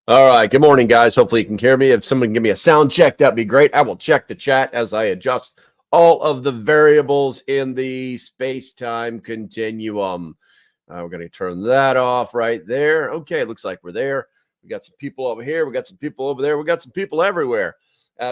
All right. Good morning, guys. Hopefully you can hear me. If someone can give me a sound check, that'd be great. I will check the chat as I adjust all of the variables in the space-time continuum. We're going to turn that off right there. Okay, looks like we're there. We got some people over here. We got some people over there. We got some people everywhere.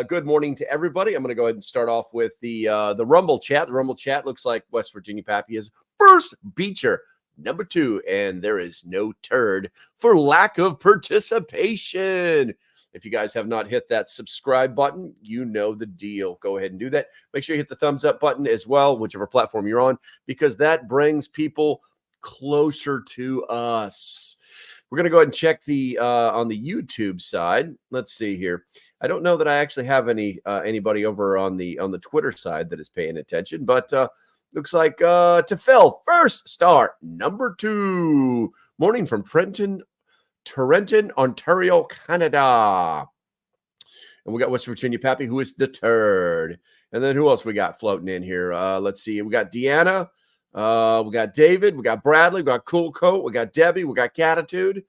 Good morning to everybody. I'm going to go ahead and start off with the Rumble chat. The Rumble chat looks like West Virginia Pappy is first beacher. Number 2, and there is no turd for lack of participation. If you guys have not hit that subscribe button, you know the deal. Go ahead and do that. Make sure you hit the thumbs up button as well, whichever platform you're on, because that brings people closer to us. We're going to go ahead and check the on the YouTube side. Let's see here. I don't know that I actually have anybody over on the Twitter side that is paying attention, but looks like to Phil, first star, number 2. Morning from Trenton, Ontario, Canada. And we got West Virginia Pappy, who is the turd. And then who else we got floating in here? Let's see. We got Deanna. We got David. We got Bradley. We got Cool Coat. We got Debbie. We got Catitude.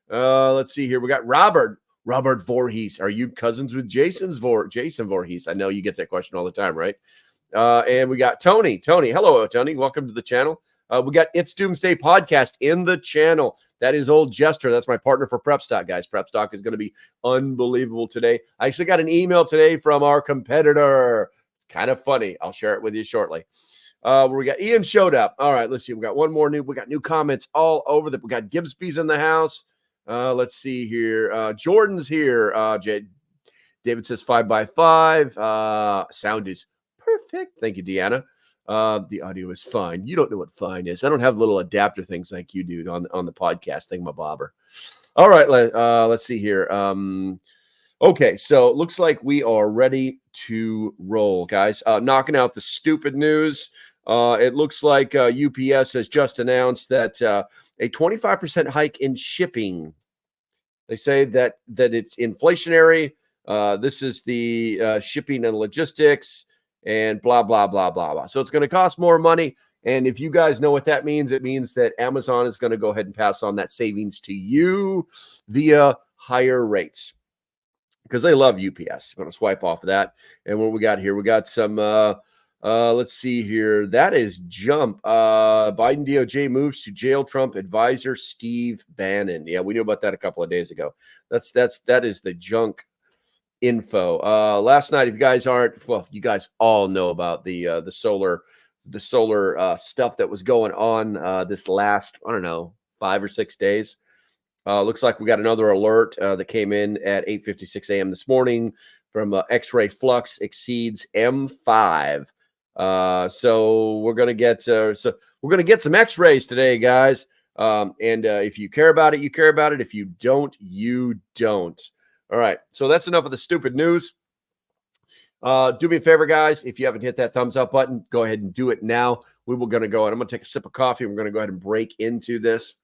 Let's see here. We got Robert. Robert Voorhees. Are you cousins with Jason Voorhees? I know you get that question all the time, right? And we got Tony. Hello, Tony. Welcome to the channel. We got It's Doomsday Podcast in the channel. That is old Jester. That's my partner for Prep Stock, guys. Prep Stock is going to be unbelievable today. I actually got an email today from our competitor. It's kind of funny. I'll share it with you shortly. We got Ian showed up. All right, let's see. We got one more we got new comments all over we got Gibbsby's in the house. Let's see here. Jordan's here. David says 5x5. Sound is perfect. Thank you, Deanna. The audio is fine. You don't know what fine is. I don't have little adapter things like you do on the podcast thing, my bobber. All right, let's see here. Okay, so it looks like we are ready to roll, guys. Knocking out the stupid news. It looks like UPS has just announced that a 25% hike in shipping. They say that it's inflationary. This is the shipping and logistics and blah, blah, blah, blah, blah. So it's going to cost more money. And if you guys know what that means, it means that Amazon is going to go ahead and pass on that savings to you via higher rates because they love UPS. I'm going to swipe off of that. And what we got here, we got some, let's see here. That is Jump. Biden DOJ moves to jail Trump advisor Steve Bannon. Yeah, we knew about that a couple of days ago. That is the junk info. Last night, if you guys aren't, well, you guys all know about the solar stuff that was going on this last, I don't know, 5 or 6 days. Looks like we got another alert that came in at 8:56 a.m. this morning from X-ray flux exceeds M5. So we're gonna get some X-rays today, guys. And if you care about it, you care about it. If you don't, you don't. All right, so that's enough of the stupid news. Do me a favor, guys. If you haven't hit that thumbs up button, go ahead and do it now. We will going to go, and I'm going to take a sip of coffee. We're going to go ahead and break into this.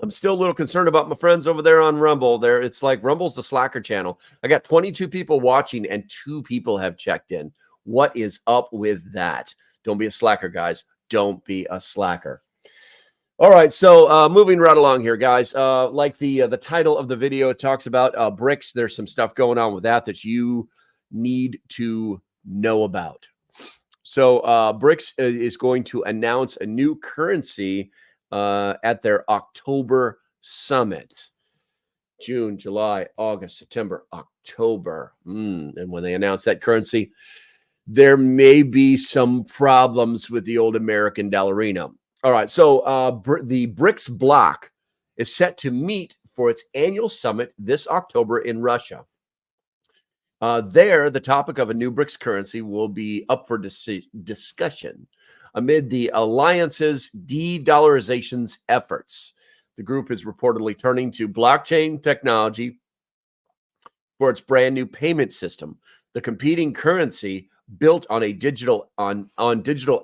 I'm still a little concerned about my friends over there on Rumble. It's like Rumble's the slacker channel. I got 22 people watching, and 2 people have checked in. What is up with that? Don't be a slacker, guys. Don't be a slacker. All right, so moving right along here, guys. Like the title of the video, it talks about BRICS. There's some stuff going on with that you need to know about. So BRICS is going to announce a new currency at their October summit. June, July, August, September, October. And when they announce that currency, there may be some problems with the old American dollarino. All right, so the BRICS bloc is set to meet for its annual summit this October in Russia. There, the topic of a new BRICS currency will be up for discussion amid the alliance's de-dollarization's efforts. The group is reportedly turning to blockchain technology for its brand new payment system. The competing currency built on digital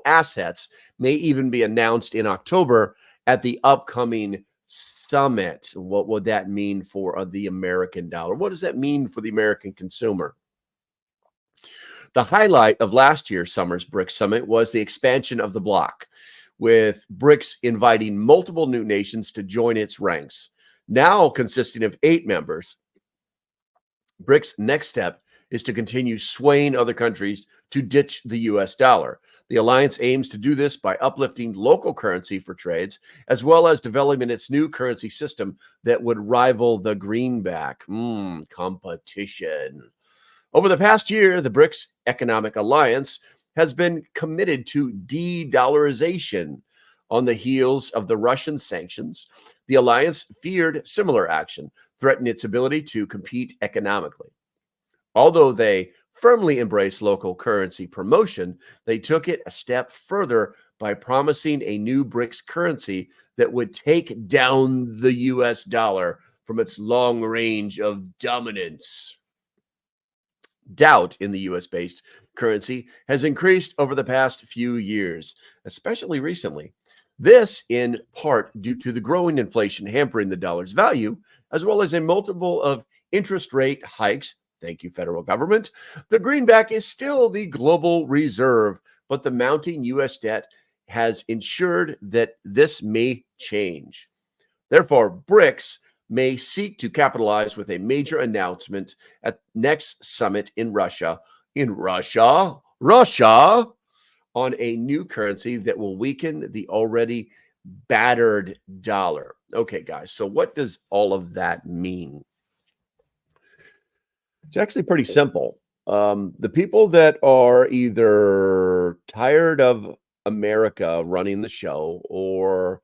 assets may even be announced in October at the upcoming summit. What would that mean for the American dollar? What does that mean for the American consumer? The highlight of last year's summer's BRICS summit was the expansion of the bloc, with BRICS inviting multiple new nations to join its ranks. now consisting of 8 members. BRICS' next step is to continue swaying other countries to ditch the US dollar. The alliance aims to do this by uplifting local currency for trades, as well as developing its new currency system that would rival the greenback. Competition. Over the past year, the BRICS Economic Alliance has been committed to de-dollarization. On the heels of the Russian sanctions, the alliance feared similar action, threatened its ability to compete economically. Although they firmly embraced local currency promotion, they took it a step further by promising a new BRICS currency that would take down the US dollar from its long range of dominance. Doubt in the US-based currency has increased over the past few years, especially recently. This in part due to the growing inflation hampering the dollar's value, as well as a multiple of interest rate hikes. Thank you, federal government. The greenback is still the global reserve, but the mounting U.S. debt has ensured that this may change. Therefore, BRICS may seek to capitalize with a major announcement at next summit in Russia, on a new currency that will weaken the already battered dollar. Okay, guys, so what does all of that mean? It's actually pretty simple. The people that are either tired of America running the show, or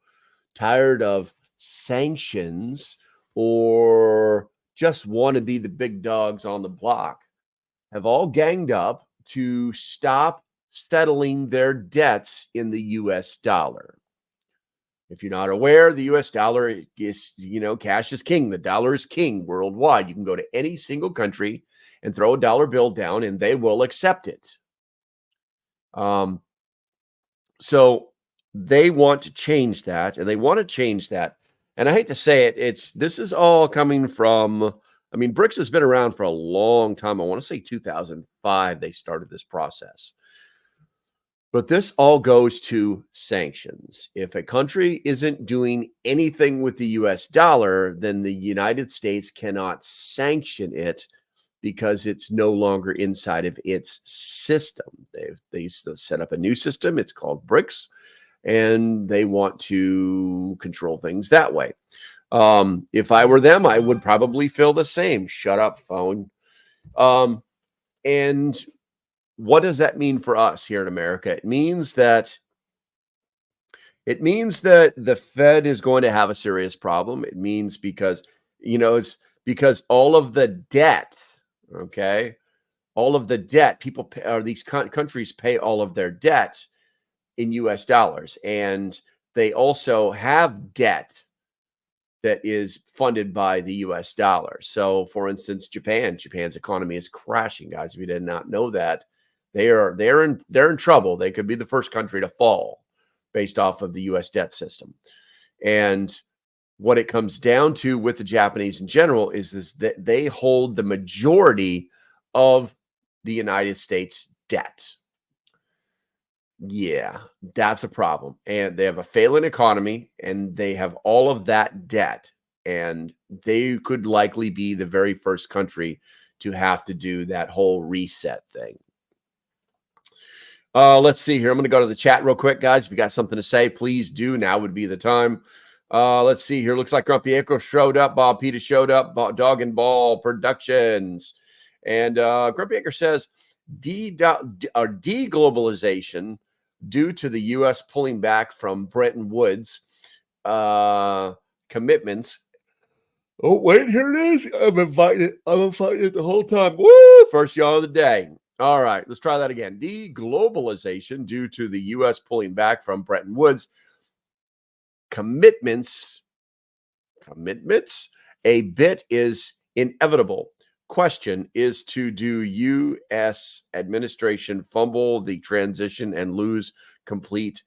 tired of sanctions, or just want to be the big dogs on the block, have all ganged up to stop settling their debts in the US dollar. If you're not aware, the US dollar is, cash is king. The dollar is king worldwide. You can go to any single country and throw a dollar bill down and they will accept it. So they want to change that, and they want to change that. And I hate to say it, this is all coming from, BRICS has been around for a long time. I want to say 2005, they started this process. But this all goes to sanctions. If a country isn't doing anything with the US dollar, then the United States cannot sanction it because it's no longer inside of its system. They set up a new system. It's called BRICS, and they want to control things that way. If I were them, I would probably feel the same. Shut up, phone. And what does that mean for us here in America? It means that the Fed is going to have a serious problem. It means because, it's because all of the debt, people pay, or these countries pay all of their debt in US dollars, and they also have debt that is funded by the US dollar. So, for instance, Japan's economy is crashing, guys. If you did not know that, they're in trouble. They could be the first country to fall based off of the US debt system. And what it comes down to with the Japanese in general is that they hold the majority of the United States debt. Yeah, that's a problem. And they have a failing economy, and they have all of that debt. And they could likely be the very first country to have to do that whole reset thing. Let's see here. I'm going to go to the chat real quick, guys. If you got something to say, please do. Now would be the time. Let's see here. Looks like Grumpy Echo showed up. Bob Peter showed up. Dog and Ball Productions. And Grumpy Echo says, deglobalization due to the U.S. pulling back from Bretton Woods commitments. Oh, wait, here it is. I've been fighting it the whole time. Woo! First yawn of the day. All right, let's try that again. Deglobalization due to the U.S. pulling back from Bretton Woods commitments. A bit is inevitable. Question is, to do U.S. administration fumble the transition and lose complete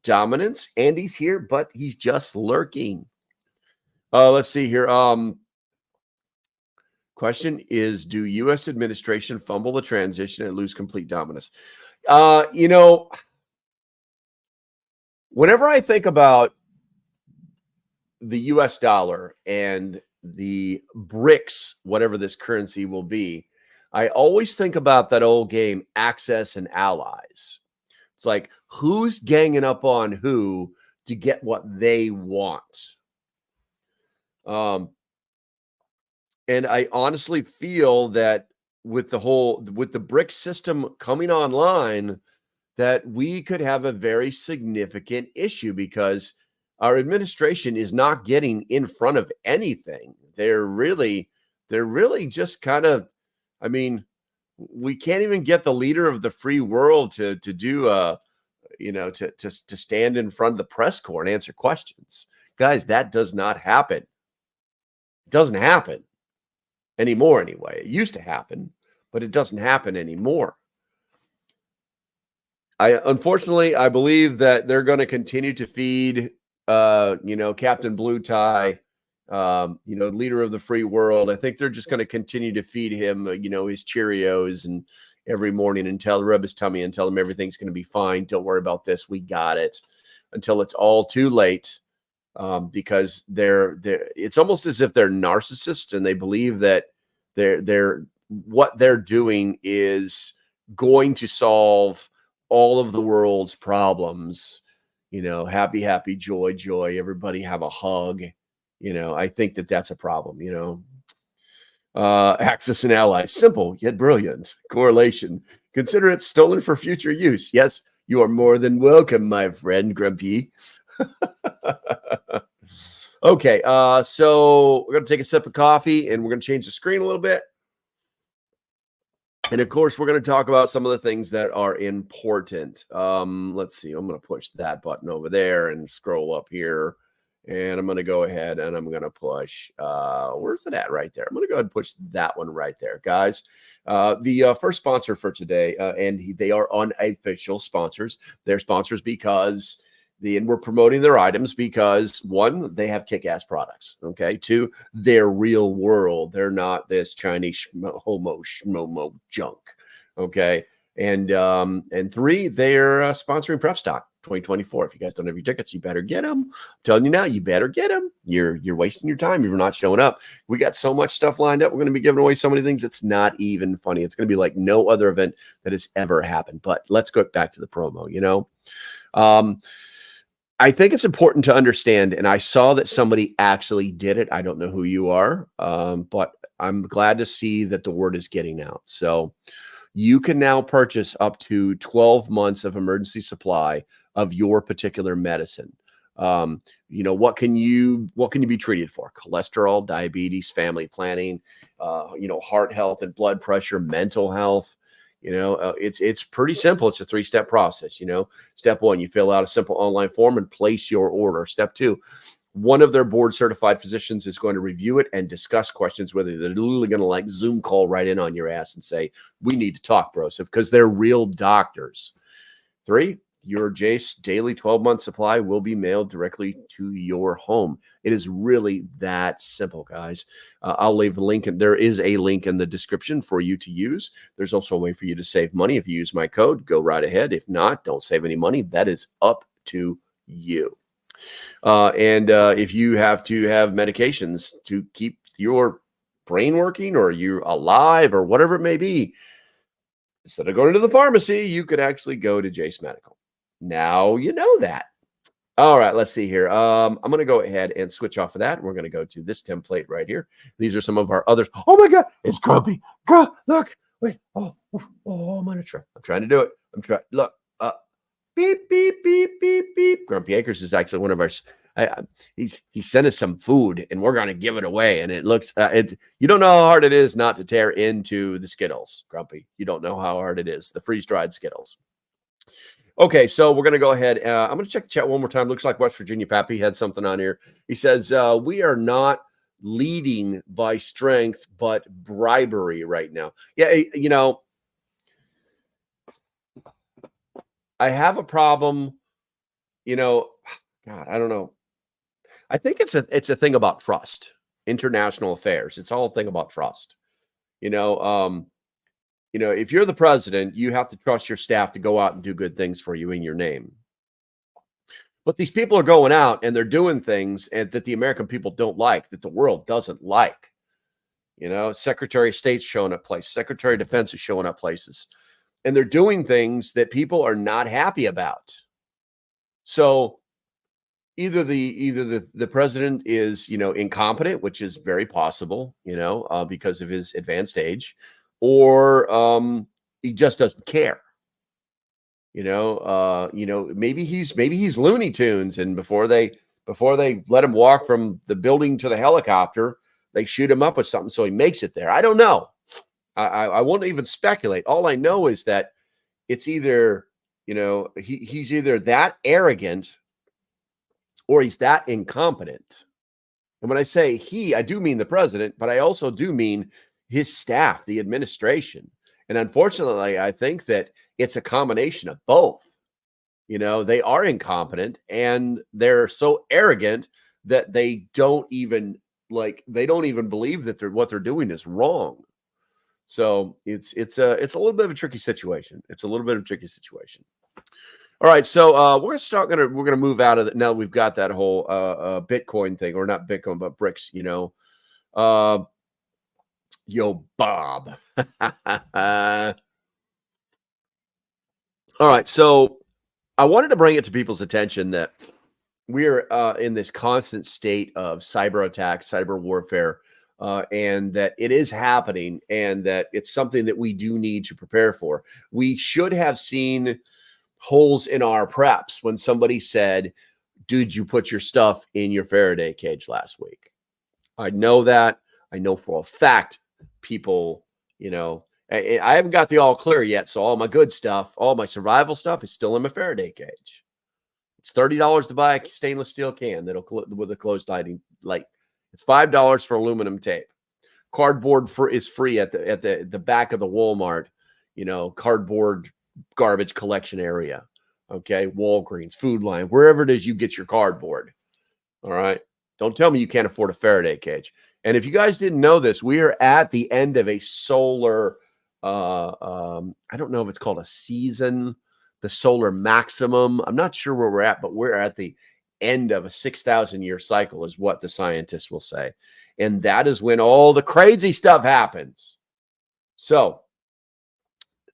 dominance? Andy's here, but he's just lurking. Let's see here. Question is, do U.S. administration fumble the transition and lose complete dominance? Whenever I think about the US dollar and the BRICS, whatever this currency will be, I always think about that old game, Axis and Allies. It's like, who's ganging up on who to get what they want? And I honestly feel that with the BRICS system coming online, that we could have a very significant issue because our administration is not getting in front of anything. They're really just kind of, I mean, we can't even get the leader of the free world to do to stand in front of the press corps and answer questions. Guys, that does not happen. It doesn't happen anymore anyway. It used to happen, but it doesn't happen anymore. Unfortunately, I believe that they're going to continue to feed, Captain Blue Tie, leader of the free world. I think they're just going to continue to feed him, his Cheerios and every morning until rub his tummy and tell him everything's going to be fine. Don't worry about this. We got it, until it's all too late. Because it's almost as if they're narcissists and they believe that what they're doing is going to solve all of the world's problems. Happy, happy, joy, joy. Everybody have a hug. I think that's a problem. Axis and Allies, simple yet brilliant correlation. Consider it stolen for future use. Yes, you are more than welcome, my friend Grumpy. Okay, so we're going to take a sip of coffee and we're going to change the screen a little bit. And of course, we're going to talk about some of the things that are important. Let's see, I'm going to push that button over there and scroll up here. And I'm going to go ahead and I'm going to push, where's it at right there? I'm going to go ahead and push that one right there, guys. The first sponsor for today, and they are unofficial sponsors. They're sponsors because we're promoting their items because, one, they have kick-ass products, okay? Two, they're real world. They're not this Chinese homo schmomo junk, okay? And three, they're sponsoring Prep Stock 2024. If you guys don't have your tickets, you better get them. I'm telling you now, you better get them. You're wasting your time if you're not showing up. We got so much stuff lined up. We're going to be giving away so many things. It's not even funny. It's going to be like no other event that has ever happened. But let's go back to the promo, I think it's important to understand, and I saw that somebody actually did it. I don't know who you are, but I'm glad to see that the word is getting out. So you can now purchase up to 12 months of emergency supply of your particular medicine. What can you be treated for? Cholesterol, diabetes, family planning, heart health and blood pressure, mental health. It's pretty simple. It's a 3-step process. Step 1, you fill out a simple online form and place your order. Step 2, one of their board certified physicians is going to review it and discuss questions, whether they're literally going to Zoom call right in on your ass and say, we need to talk, bro. So because they're real doctors. 3, your Jace daily 12-month supply will be mailed directly to your home. It is really that simple, guys. I'll leave a link, and there is a link in the description for you to use. There's also a way for you to save money. If you use my code, go right ahead. If not, don't save any money. That is up to you. And if you have to have medications to keep your brain working or you're alive or whatever it may be, instead of going to the pharmacy, you could actually go to Jace Medical. Now you know that. All right, let's see here. I'm going to go ahead and switch off of that. We're going to go to this template right here. These are some of our others. Oh my God, it's Grumpy. Girl, look, wait. Oh, I'm going to try. I'm trying to do it. I'm trying. Look, beep, beep, beep, beep, beep. Grumpy Acres is actually one of our. He sent us some food, and we're going to give it away. And it looks, you don't know how hard it is not to tear into the Skittles, Grumpy. You don't know how hard it is. The freeze-dried Skittles. Okay, so we're going to go ahead. I'm going to check the chat one more time. Looks like West Virginia Pappy had something on here. He says, we are not leading by strength, but bribery right now. Yeah, I have a problem, God, I don't know. I think it's a thing about trust, international affairs. It's all a thing about trust. If you're the president, you have to trust your staff to go out and do good things for you in your name. But these people are going out and they're doing things that the American people don't like, that the world doesn't like. You know, Secretary of State's showing up places, Secretary of Defense is showing up places, and they're doing things that people are not happy about. So either the president is, you know, incompetent, which is very possible, you know, because of his advanced age, or he just doesn't care. Maybe he's Looney Tunes, and before they let him walk from the building to the helicopter, they shoot him up with something so he makes it there. I don't know. I won't even speculate. All I know is that it's either, you know, he's either that arrogant or he's that incompetent. And when I say he, I do mean the president, but I also do mean his staff, the administration. And unfortunately, I think that it's a combination of both. You know, they are incompetent and they're so arrogant that they don't even believe that what they're doing is wrong. So it's a little bit of a tricky situation. All right, so we're gonna move out of it now. We've got that whole Bitcoin thing, or not Bitcoin, but BRICS. You know, yo, Bob. All right, so I wanted to bring it to people's attention that we're in this constant state of cyber attacks, cyber warfare, and that it is happening, and that it's something that we do need to prepare for. We should have seen holes in our preps when somebody said, "Did you put your stuff in your Faraday cage last week?" I know that. I know for a fact people, you know, I haven't got the all clear yet, so all my good stuff, all my survival stuff is still in my Faraday cage. It's $30 to buy a stainless steel can with a closed lighting light. It's $5 for aluminum tape. Cardboard is free at the back of the Walmart, you know, cardboard garbage collection area. Okay, Walgreens, Food Line, wherever it is you get your cardboard. All right. Don't tell me you can't afford a Faraday cage. And if you guys didn't know this, we are at the end of a solar I don't know if it's called a season, the solar maximum. I'm not sure where we're at, but we're at the end of a 6,000 year cycle is what the scientists will say. And that is when all the crazy stuff happens. So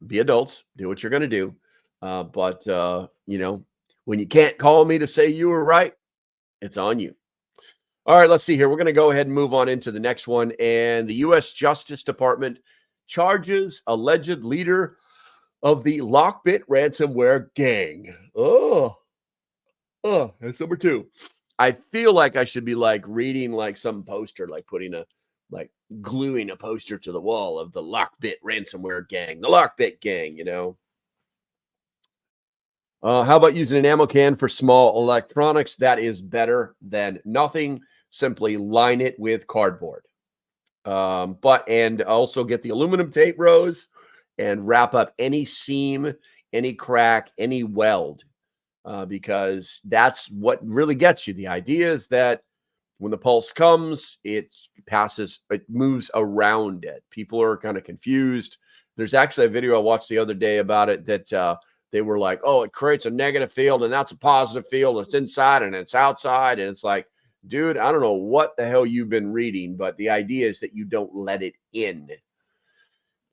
be adults, do what you're going to do. But you know, when you can't call me to say you were right, it's on you. All right, let's see here. We're going to go ahead and move on into the next one. And the U.S. Justice Department charges alleged leader of the Lockbit ransomware gang. Oh, that's number 2. I feel like I should be like reading like some poster, like gluing a poster to the wall of the Lockbit ransomware gang, the Lockbit gang, you know. How about using an ammo can for small electronics? That is better than nothing. Simply line it with cardboard. And also get the aluminum tape rows and wrap up any seam, any crack, any weld, because that's what really gets you. The idea is that when the pulse comes, it moves around it. People are kind of confused. There's actually a video I watched the other day about it that they were like, oh, it creates a negative field and that's a positive field. It's inside and it's outside. And it's like, dude, I don't know what the hell you've been reading, but the idea is that you don't let it in.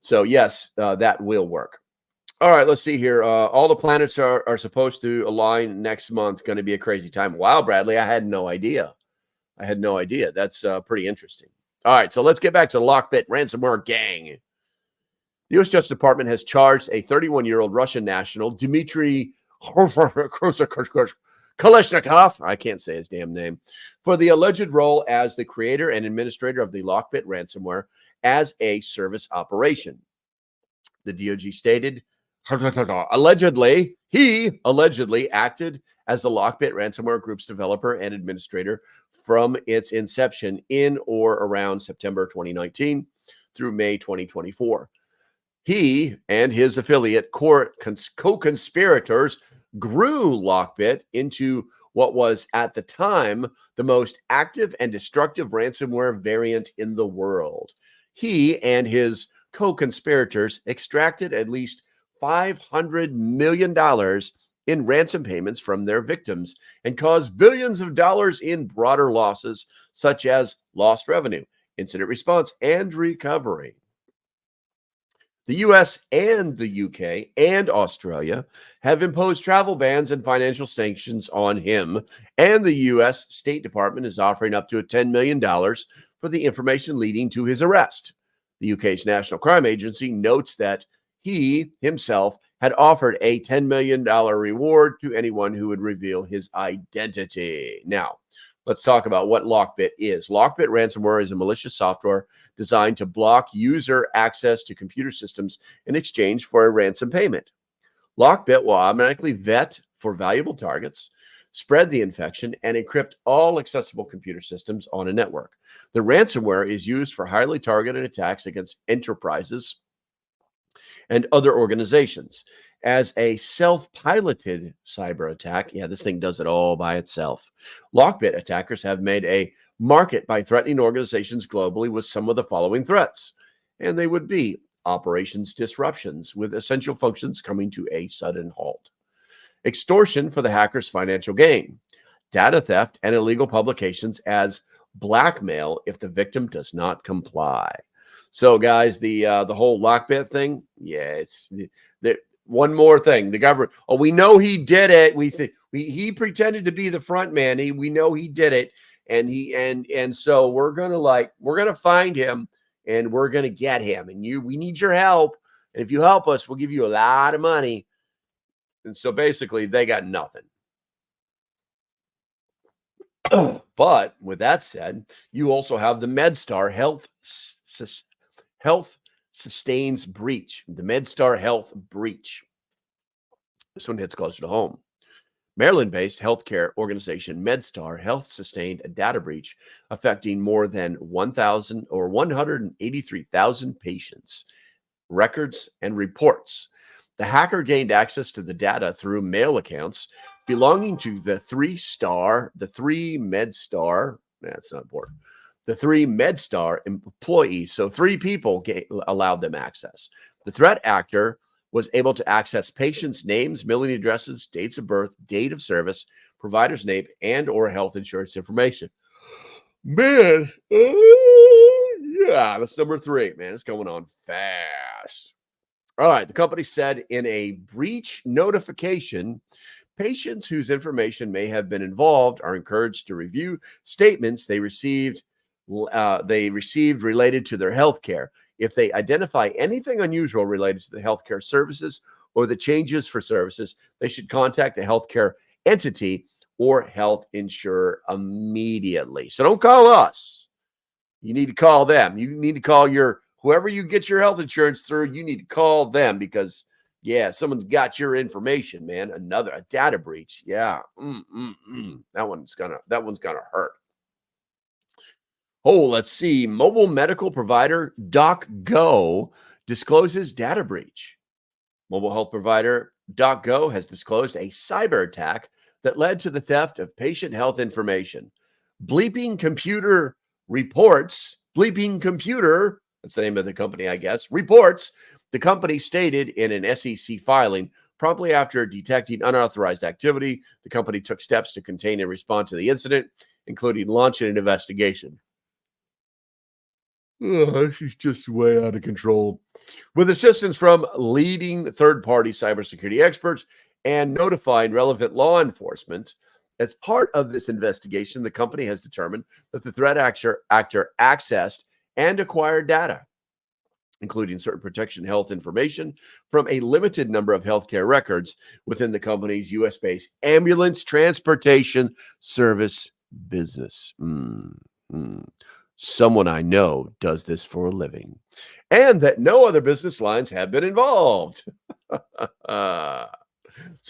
So yes, that will work. All right, let's see here. All the planets are supposed to align next month. Going to be a crazy time. Wow, Bradley, I had no idea. That's pretty interesting. All right, so let's get back to the Lockbit ransomware gang. The U.S. Justice Department has charged a 31-year-old Russian national, Dmitry Kalashnikov, I can't say his damn name, for the alleged role as the creator and administrator of the Lockbit ransomware as a service operation. The DOJ stated, he allegedly acted as the Lockbit ransomware group's developer and administrator from its inception in or around September 2019 through May 2024. He and his affiliate co-conspirators grew Lockbit into what was at the time the most active and destructive ransomware variant in the world. He and his co-conspirators extracted at least $500 million in ransom payments from their victims and caused billions of dollars in broader losses, such as lost revenue, incident response, and recovery. The US and the UK and Australia have imposed travel bans and financial sanctions on him, and the US State Department is offering up to $10 million for the information leading to his arrest. The UK's National Crime Agency notes that he himself had offered a $10 million reward to anyone who would reveal his identity. Now, let's talk about what Lockbit is. Lockbit ransomware is a malicious software designed to block user access to computer systems in exchange for a ransom payment. Lockbit will automatically vet for valuable targets, spread the infection, and encrypt all accessible computer systems on a network. The ransomware is used for highly targeted attacks against enterprises and other organizations. As a self-piloted cyber attack, this thing does it all by itself. Lockbit attackers have made a market by threatening organizations globally with some of the following threats, and they would be operations disruptions with essential functions coming to a sudden halt, extortion for the hacker's financial gain, data theft and illegal publications as blackmail if the victim does not comply. So, guys, the whole Lockbit thing, it's one more thing. The government, we know he did it. He pretended to be the front man. We know he did it, and so we're gonna find him and we're gonna get him. And we need your help. And if you help us, we'll give you a lot of money. And so basically, they got nothing. But with that said, you also have the MedStar Health Sustains Breach. The MedStar Health Breach. This one hits closer to home. Maryland-based healthcare organization MedStar Health sustained a data breach affecting more than 183,000 patients, records, and reports. The hacker gained access to the data through mail accounts belonging to the three MedStar employees. So 3 people allowed them access. The threat actor was able to access patients' names, mailing addresses, dates of birth, date of service, provider's name, and or health insurance information. Man, that's number 3. Man, it's going on fast. All right, the company said in a breach notification, patients whose information may have been involved are encouraged to review statements they received related to their health care. If they identify anything unusual related to the healthcare services or the changes for services, they should contact the healthcare entity or health insurer immediately. So don't call us. You need to call them. You need to call whoever you get your health insurance through. You need to call them because, someone's got your information, man. A data breach. Yeah. That one's gonna hurt. Let's see. Mobile medical provider DocGo discloses data breach. Mobile health provider DocGo has disclosed a cyber attack that led to the theft of patient health information. Bleeping Computer reports, Bleeping Computer, that's the name of the company, I guess, reports the company stated in an SEC filing promptly after detecting unauthorized activity, the company took steps to contain and respond to the incident, including launching an investigation. This is just way out of control. With assistance from leading third-party cybersecurity experts and notifying relevant law enforcement, as part of this investigation, the company has determined that the threat actor accessed and acquired data, including certain protection health information from a limited number of healthcare records within the company's U.S.-based ambulance transportation service business. Someone I know does this for a living, and that no other business lines have been involved. So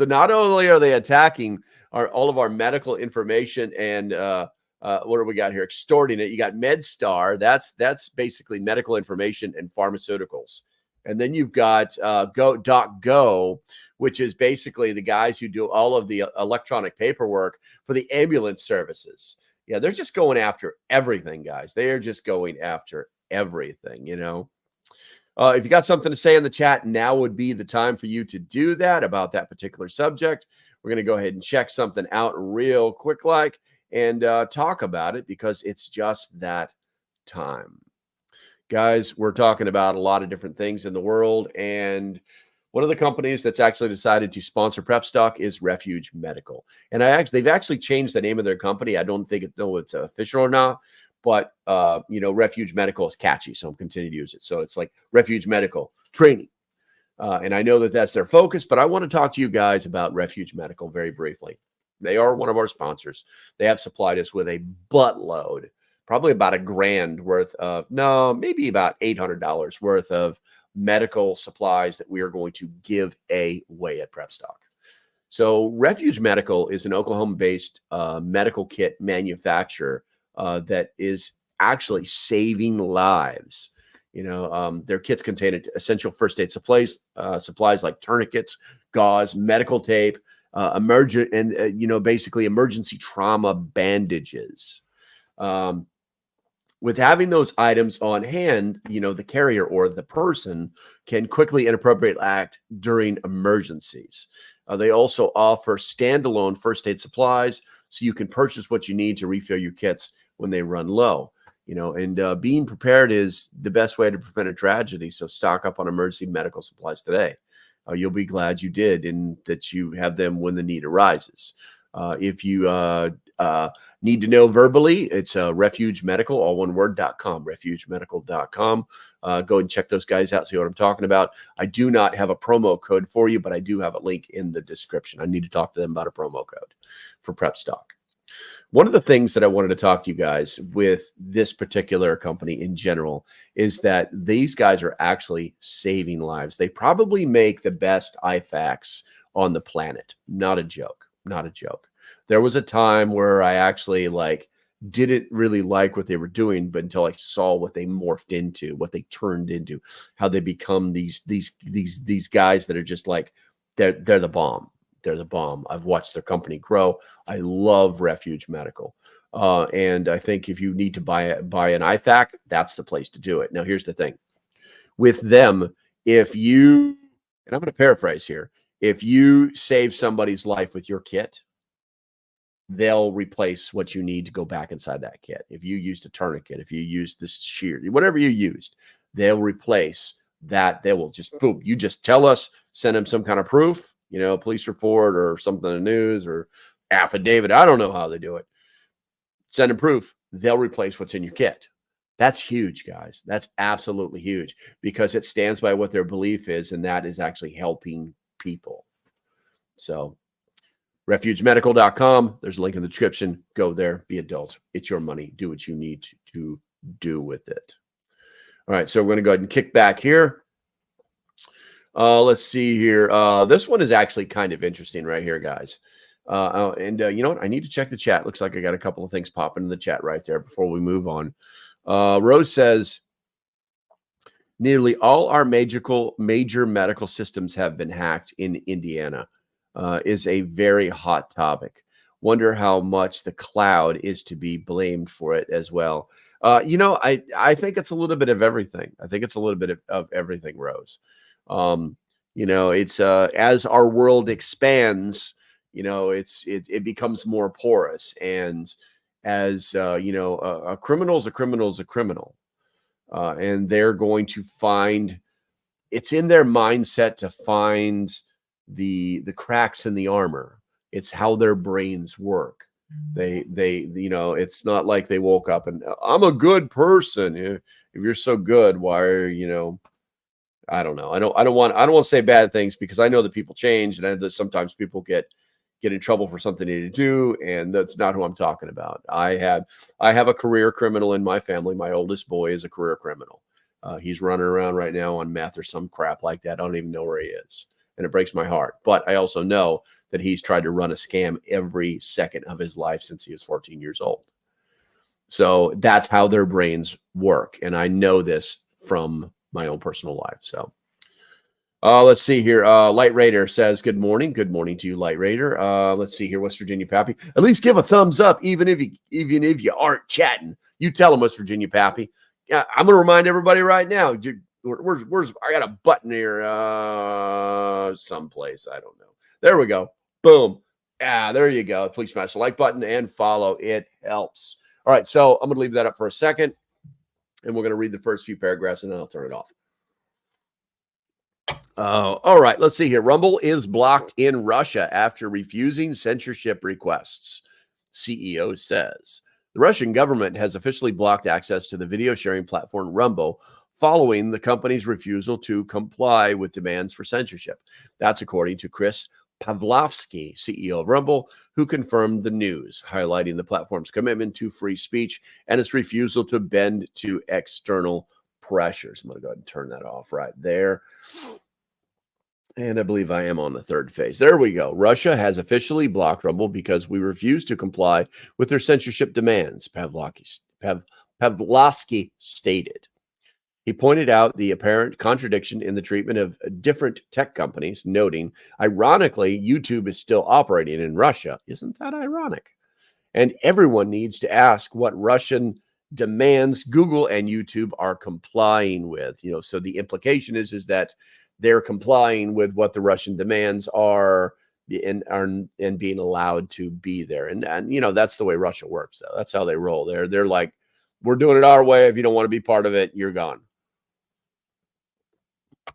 not only are they attacking all of our medical information and what do we got here? Extorting it. You got MedStar. That's basically medical information and pharmaceuticals. And then you've got DocGo, which is basically the guys who do all of the electronic paperwork for the ambulance services. Yeah, they're just going after everything, guys. They are just going after everything, If you got something to say in the chat, now would be the time for you to do that about that particular subject. We're going to go ahead and check something out real quick like and talk about it because it's just that time. Guys, we're talking about a lot of different things in the world, and one of the companies that's actually decided to sponsor Prep Stock is Refuge Medical. And they've actually changed the name of their company. I don't know it's official or not, but Refuge Medical is catchy, so I'm continuing to use it. So it's like Refuge Medical training. And I know that that's their focus, but I want to talk to you guys about Refuge Medical very briefly. They are one of our sponsors. They have supplied us with a buttload, probably about $1,000 worth of, no, maybe about $800 worth of medical supplies that we are going to give away at Prep Stock. So Refuge Medical is an Oklahoma-based medical kit manufacturer that is actually saving lives. Their kits contain essential first aid supplies like tourniquets, gauze, medical tape, basically emergency trauma bandages. With having those items on hand, the carrier or the person can quickly and appropriately act during emergencies. They also offer standalone first aid supplies, so you can purchase what you need to refill your kits when they run low. And being prepared is the best way to prevent a tragedy. So stock up on emergency medical supplies today. You'll be glad you did, and that you have them when the need arises. If you need to know verbally, it's Refuge Medical, all one word.com, refugemedical.com. Go and check those guys out, see what I'm talking about. I do not have a promo code for you, but I do have a link in the description. I need to talk to them about a promo code for Prep Stock. One of the things that I wanted to talk to you guys with this particular company in general is that these guys are actually saving lives. They probably make the best IFAKs on the planet. Not a joke. Not a joke. There was a time where I actually didn't really like what they were doing, but until I saw what they morphed into, what they turned into, how they become these guys that are just they're the bomb. They're the bomb. I've watched their company grow. I love Refuge Medical. And I think if you need to buy an IFAK, that's the place to do it. Now, here's the thing. With them, and I'm going to paraphrase here, if you save somebody's life with your kit, they'll replace what you need to go back inside that kit. If you used a tourniquet, if you used this shear, whatever you used, they'll replace that. They will just, boom, you just tell us, send them some kind of proof, police report or something in the news or affidavit. I don't know how they do it. Send them proof. They'll replace what's in your kit. That's huge, guys. That's absolutely huge because it stands by what their belief is, and that is actually helping people. So refugemedical.com. There's a link in the description. Go there. Be adults. It's your money. Do what you need to do with it. All right. So we're going to go ahead and kick back here. Let's see here. This one is actually kind of interesting right here, guys. You know what? I need to check the chat. Looks like I got a couple of things popping in the chat right there before we move on. Rose says, nearly all our major medical systems have been hacked in Indiana. Is a very hot topic. Wonder how much the cloud is to be blamed for it as well. I think it's a little bit of everything. I think it's a little bit of everything, Rose. It's as our world expands, it becomes more porous, and as a criminal is a criminal is a criminal, and they're going to find, it's in their mindset to find the cracks in the armor. It's how their brains work. They it's not like they woke up and I'm a good person. If you're so good, why are I don't know. I don't want to say bad things because I know that people change, and I know that sometimes people get in trouble for something they didn't do, and that's not who I'm talking about. I have a career criminal in my family. My oldest boy is a career criminal. He's running around right now on meth or some crap like that. I don't even know where he is, and it breaks my heart. But I also know that he's tried to run a scam every second of his life since he was 14 years old. So that's how their brains work, and I know this from my own personal life. So let's see here. Light Raider says, good morning. Good morning to you, Light Raider. Let's see here. West Virginia Pappy. At least give a thumbs up, even if you aren't chatting. You tell them, West Virginia Pappy. Yeah, I'm going to remind everybody right now. where's I got a button here someplace, I don't know. There we go. Boom. Yeah, there you go. Please smash the like button and follow. It helps. All right, so I'm going to leave that up for a second, and we're going to read the first few paragraphs, and then I'll turn it off. All right, let's see here. Rumble is blocked in Russia after refusing censorship requests, CEO says. The Russian government has officially blocked access to the video sharing platform Rumble following the company's refusal to comply with demands for censorship. That's according to Chris Pavlovsky, CEO of Rumble, who confirmed the news, highlighting the platform's commitment to free speech and its refusal to bend to external pressures. I'm going to go ahead and turn that off right there. And I believe I am on the third phase. There we go. Russia has officially blocked Rumble because we refuse to comply with their censorship demands, Pavlovsky stated. He pointed out the apparent contradiction in the treatment of different tech companies, noting, ironically, YouTube is still operating in Russia. Isn't that ironic? And everyone needs to ask what Russian demands Google and YouTube are complying with. So the implication is that they're complying with what the Russian demands are and being allowed to be there. And that's the way Russia works, though. That's how they roll. They're like, we're doing it our way. If you don't want to be part of it, you're gone.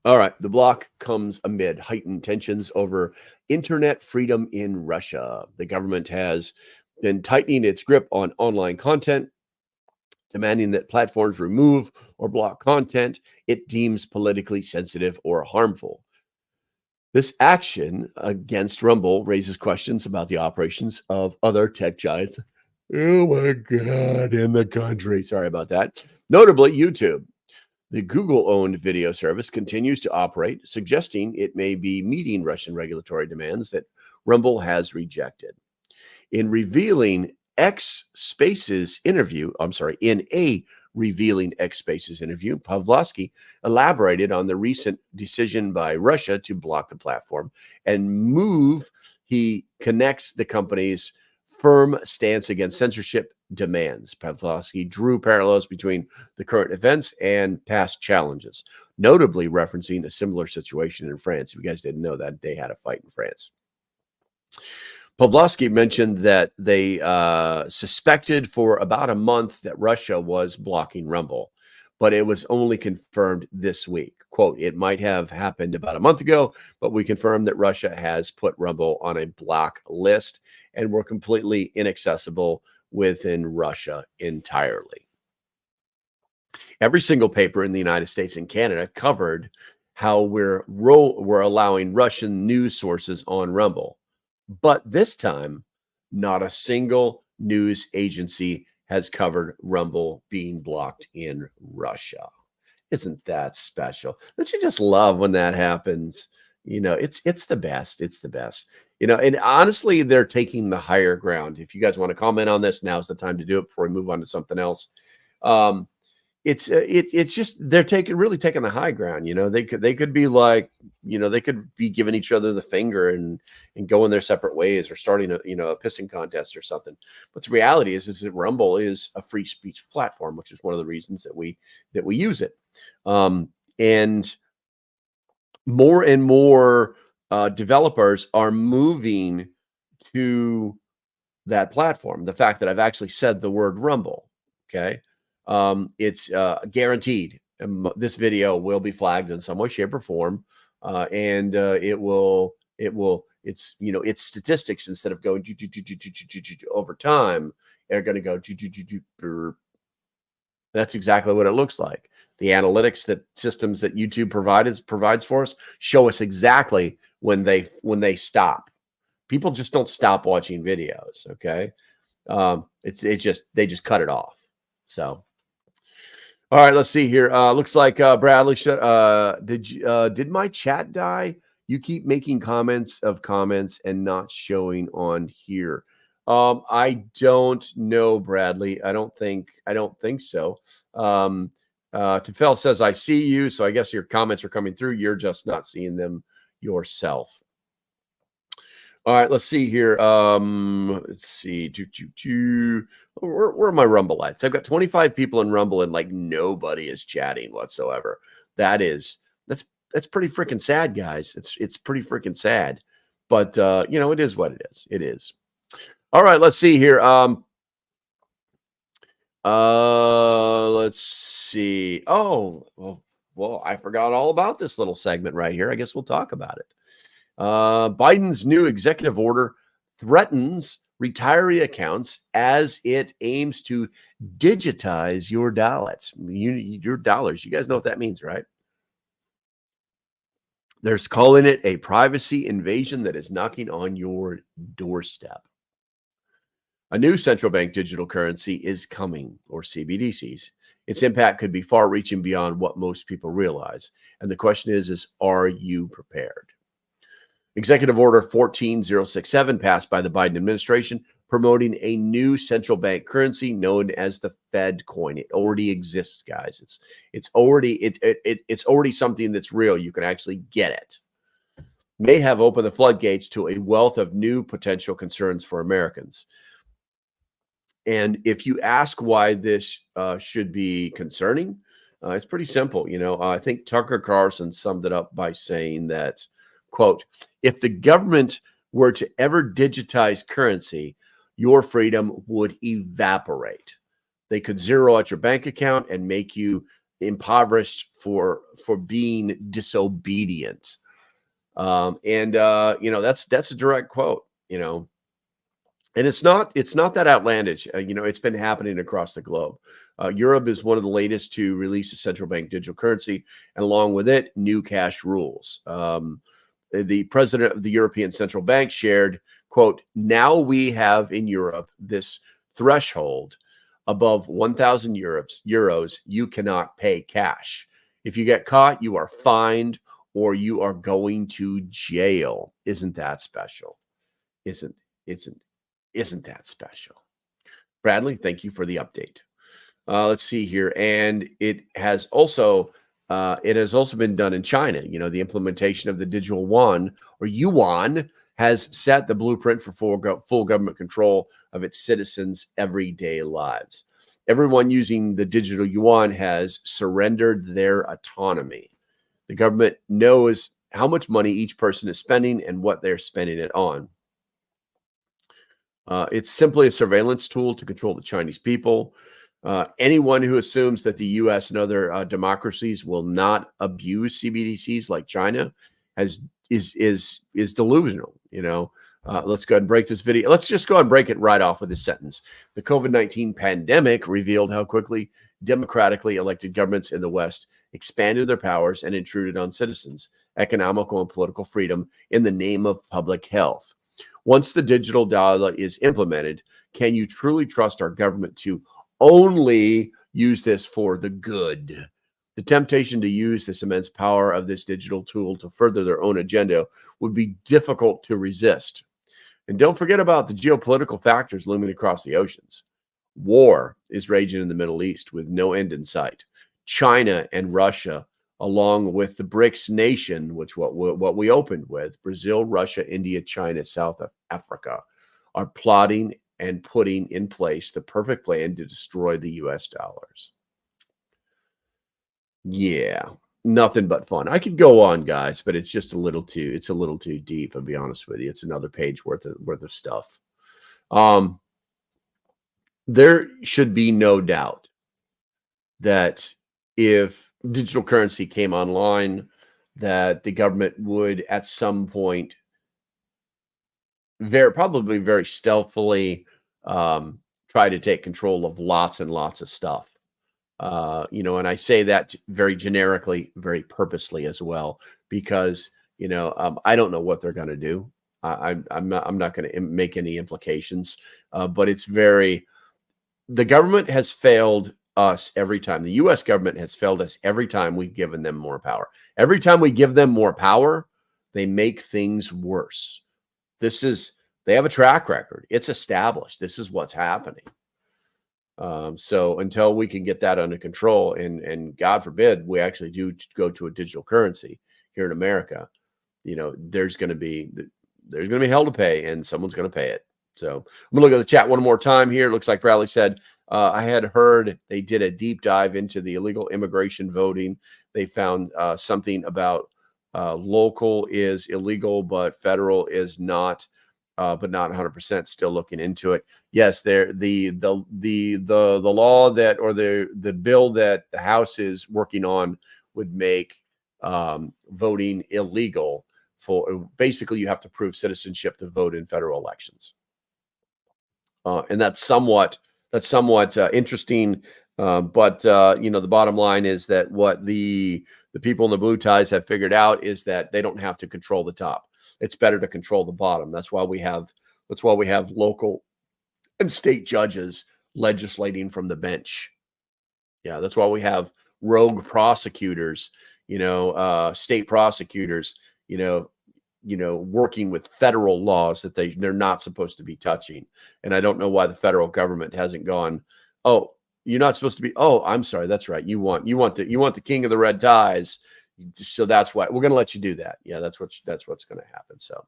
All right. The block comes amid heightened tensions over internet freedom in Russia. The government has been tightening its grip on online content, demanding that platforms remove or block content it deems politically sensitive or harmful. This action against Rumble raises questions about the operations of other tech giants. Oh my God, in the country. Sorry about that. Notably, YouTube. The Google-owned video service continues to operate, suggesting it may be meeting Russian regulatory demands that Rumble has rejected. In revealing X Spaces interview, in a revealing X Spaces interview, Pavlovsky elaborated on the recent decision by Russia to block the platform and move. He connects the company's firm stance against censorship demands. Pavlovsky drew parallels between the current events and past challenges, notably referencing a similar situation in France. If you guys didn't know that, they had a fight in France. Pavlovsky mentioned that they suspected for about a month that Russia was blocking Rumble, but it was only confirmed this week. Quote, it might have happened about a month ago, but we confirmed that Russia has put Rumble on a block list and we're completely inaccessible within Russia entirely. Every single paper in the United States and Canada covered how we're allowing Russian news sources on Rumble. But this time, not a single news agency has covered Rumble being blocked in Russia. Isn't that special? Don't you just love when that happens? It's the best. It's the best. And honestly, they're taking the higher ground. If you guys want to comment on this, now's the time to do it before we move on to something else. It's just they're really taking the high ground. They could be like, they could be giving each other the finger and going their separate ways or starting a pissing contest or something. But the reality is that Rumble is a free speech platform, which is one of the reasons that we use it. And more developers are moving to that platform. The fact that I've actually said the word Rumble, okay, it's guaranteed. This video will be flagged in some way, shape, or form, and it's its statistics, instead of going over time, they're going to go. That's exactly what it looks like. The analytics that systems that YouTube provides for us show us exactly when they stop. People just don't stop watching videos. Okay, they just cut it off. So, all right, let's see here. Looks like Bradley did my chat die? You keep making comments and not showing on here. I don't know, Bradley. I don't think so. Tefel says, I see you. So I guess your comments are coming through. You're just not seeing them yourself. All right, let's see here. Let's see. Where are my Rumble lights? I've got 25 people in Rumble and like nobody is chatting whatsoever. that's pretty freaking sad, guys. It's pretty freaking sad. But it is what it is. It is. All right, let's see here. Let's see. Oh, well, I forgot all about this little segment right here. I guess we'll talk about it. Biden's new executive order threatens retiree accounts as it aims to digitize your dollars. Your dollars. You guys know what that means, right? They're calling it a privacy invasion that is knocking on your doorstep. A new central bank digital currency is coming, or CBDCs. Its impact could be far-reaching beyond what most people realize. And the question is are you prepared? Executive Order 14067 passed by the Biden administration, promoting a new central bank currency known as the Fedcoin. It already exists, guys. It's already something that's real. You can actually get it. May have opened the floodgates to a wealth of new potential concerns for Americans. And if you ask why this should be concerning, it's pretty simple. I think Tucker Carlson summed it up by saying that, quote, if the government were to ever digitize currency, your freedom would evaporate. They could zero out your bank account and make you impoverished for being disobedient. That's a direct quote, And it's not that outlandish. It's been happening across the globe. Europe is one of the latest to release a central bank digital currency, and along with it, new cash rules. The president of the European Central Bank shared, quote, now we have in Europe this threshold above 1,000 euros, you cannot pay cash. If you get caught, you are fined or you are going to jail. Isn't that special? Isn't that special? Bradley, thank you for the update. Let's see here. And it has also been done in China. The implementation of the digital yuan or yuan has set the blueprint for full government control of its citizens' everyday lives. Everyone using the digital yuan has surrendered their autonomy. The government knows how much money each person is spending and what they're spending it on. It's simply a surveillance tool to control the Chinese people. Anyone who assumes that the U.S. and other democracies will not abuse CBDCs like China is delusional. Let's go ahead and break this video. Let's just go ahead and break it right off with this sentence. The COVID-19 pandemic revealed how quickly democratically elected governments in the West expanded their powers and intruded on citizens' economical and political freedom in the name of public health. Once the digital dollar is implemented, can you truly trust our government to only use this for the good? The temptation to use this immense power of this digital tool to further their own agenda would be difficult to resist. And don't forget about the geopolitical factors looming across the oceans. War is raging in the Middle East with no end in sight. China and Russia, along with the BRICS nation, which what we opened with, Brazil, Russia, India, China, South Africa, are plotting and putting in place the perfect plan to destroy the U.S. dollars. Yeah, nothing but fun. I could go on, guys, but it's just a little too deep, I'll be honest with you. It's another page worth of stuff. There should be no doubt that if digital currency came online, that the government would at some point probably very stealthily try to take control of lots and lots of stuff. And I say that very generically, very purposely as well, because I don't know what they're going to do. I'm not going to make any implications, but the government has failed us every time. The U.S. government has failed us every time we've given them more power. Every time we give them more power, they make things worse. They have a track record. It's established. This is what's happening. So until we can get that under control, and God forbid we actually do go to a digital currency here in America, there's going to be hell to pay, and someone's going to pay it. So I'm going to look at the chat one more time here. It looks like Bradley said I had heard they did a deep dive into the illegal immigration voting. They found something about local is illegal, but federal is not, but not 100%. Still looking into it. Yes, there the law that, or the bill that the House is working on would make voting illegal. For basically, you have to prove citizenship to vote in federal elections, and that's somewhat interesting. But the bottom line is that what the people in the blue ties have figured out is that they don't have to control the top. It's better to control the bottom. That's why we have local and state judges legislating from the bench. Yeah, that's why we have rogue prosecutors, state prosecutors, working with federal laws that they're not supposed to be touching. And I don't know why the federal government hasn't gone, oh, you're not supposed to be, oh, I'm sorry, that's right. You want the king of the red ties. So that's why we're going to let you do that. Yeah, that's what's going to happen. So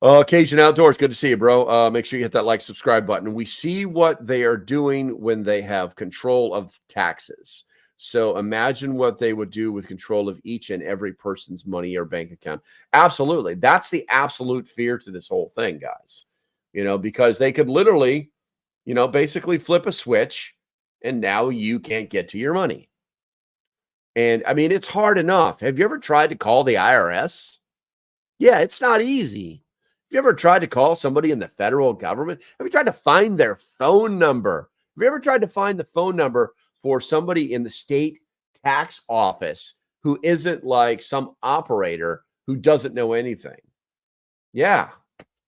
Occasion Outdoors, good to see you, bro. Make sure you hit that like, subscribe button. We see what they are doing when they have control of taxes. So imagine what they would do with control of each and every person's money or bank account. Absolutely. That's the absolute fear to this whole thing, guys. Because they could literally, basically flip a switch and now you can't get to your money. And I mean, it's hard enough. Have you ever tried to call the IRS? Yeah, it's not easy. Have you ever tried to call somebody in the federal government? Have you tried to find their phone number? Have you ever tried to find the phone number for somebody in the state tax office who isn't like some operator who doesn't know anything? Yeah,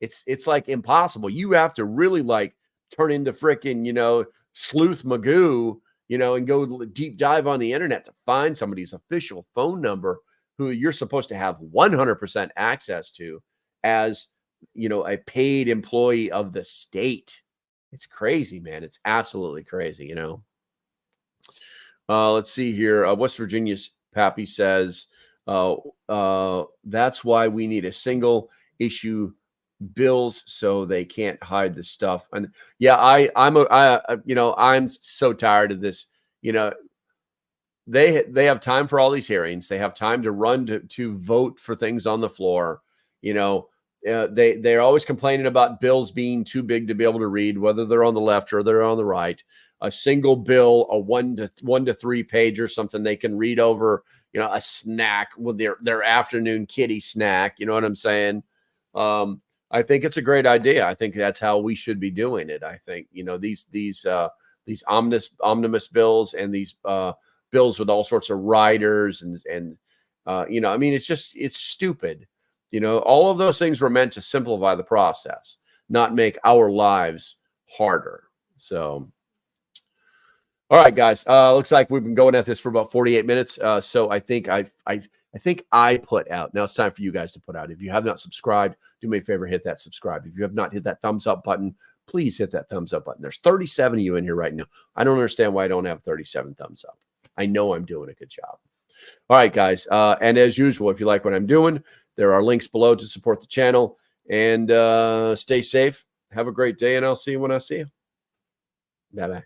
it's like impossible. You have to really like turn into freaking, sleuth Magoo, and go deep dive on the internet to find somebody's official phone number who you're supposed to have 100% access to as, a paid employee of the state. It's crazy, man. It's absolutely crazy, Let's see here. West Virginia's Pappy says, that's why we need a single issue bills so they can't hide the stuff. And yeah, I'm so tired of this. They have time for all these hearings. They have time to run to vote for things on the floor. They're always complaining about bills being too big to be able to read, whether they're on the left or they're on the right. A single bill, a 1 to 3 page or something they can read over, a snack with their afternoon kitty snack. You know what I'm saying? I think it's a great idea. I think that's how we should be doing it. I think, these omnibus bills and these bills with all sorts of riders and I mean, it's stupid. All of those things were meant to simplify the process, not make our lives harder. So, all right, guys. Looks like we've been going at this for about 48 minutes. So I think I put out. Now it's time for you guys to put out. If you have not subscribed, do me a favor, hit that subscribe. If you have not hit that thumbs up button, please hit that thumbs up button. There's 37 of you in here right now. I don't understand why I don't have 37 thumbs up. I know I'm doing a good job. All right, guys. And as usual, if you like what I'm doing, there are links below to support the channel. And stay safe. Have a great day, and I'll see you when I see you. Bye-bye.